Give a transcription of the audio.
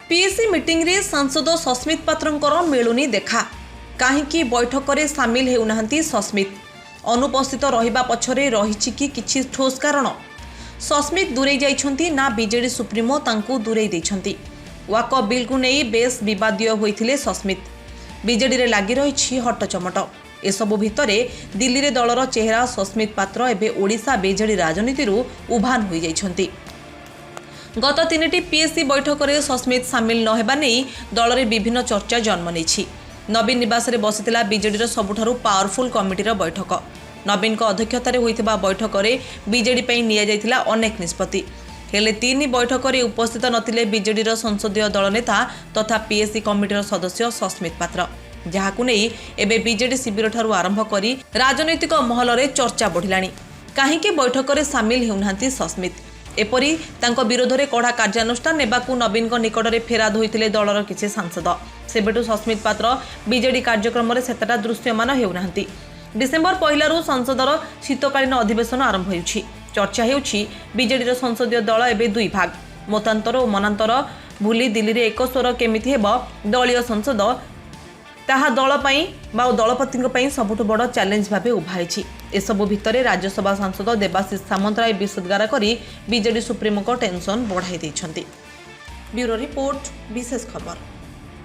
PSC meeting रे सांसद सस्मित पात्रंकर मिलुनी देखा कहीं बैठक में सामिल हेउनाहांती सस्मित अनुपस्थित रहिबा पछरे रहिछि कि किछि ठोस कारण सस्मित दूरे जाइछंती ना बीजेडी सुप्रीमो तांकू दूरे दैछंती। वाक बिल को नहीं बेस विवादीय होइथिले सस्मित बीजेडी रे लागि रहिछि हटचमट एसबु भितरे दिल्ली रे दलर चेहरा सस्मित पात्र एबे ओडिशा बीजेडी राजनीति उभान होई जाइछंती। गत 3टी पीएससी बैठक में सस्मित सामिल न हेबा नै दल रे विभिन्न चर्चा जन्म नेछि। नवीन निवास रे बसिथिला बीजेडी सबुठारु पावरफुल कमिटीर बैठक। नवीन को अध्यक्षतार होइथिबा बैठक में बीजेडी पई निया जाइथिला अनेक निष्पत्ति हेले 3 बैठक में उपस्थित नथिले बीजेडी संसदीय दल नेता तथा पीएससी कमिटीर सदस्य सस्मित पात्र जहाकु नै एबे बीजेडी शिविर ठारू आरंभ करी राजनैतिक महल रे चर्चा बढ़िलानी। काहेकि बैठक में सामिल हेउनांती सस्मित एपरी तांको विरोध में कड़ा कार्यानुष्ठान नेबाकू नवीन को निकट में फेराद होइथिले दलर किछि सांसद। सेबेटू सस्मित पात्र बीजेडी कार्यक्रम में सेतटा दृश्यमान हेउनांती। डिसेम्बर 1 संसदर शीतकालीन अधिवेशन आरंभ होउछि। चर्चा हेउछि बीजेडी संसदीय दल एबे 2 भाग मतांतर और मनांतर भूली दिल्ली रे एक स्वर केमिति हेबो दलीय संसद ताहा दल पई बा दलपतिଙ୍କ पई सबुठ बड़ चैलेंज भाबे उभाइछि। एसबु भितरे राज्यसभा सांसद देवाशीष सामंतराय विषदगार करी बीजेडी सुप्रीमो को टेंशन बढ़ाई दैछंती। ब्यूरो रिपोर्ट विशेष खबर।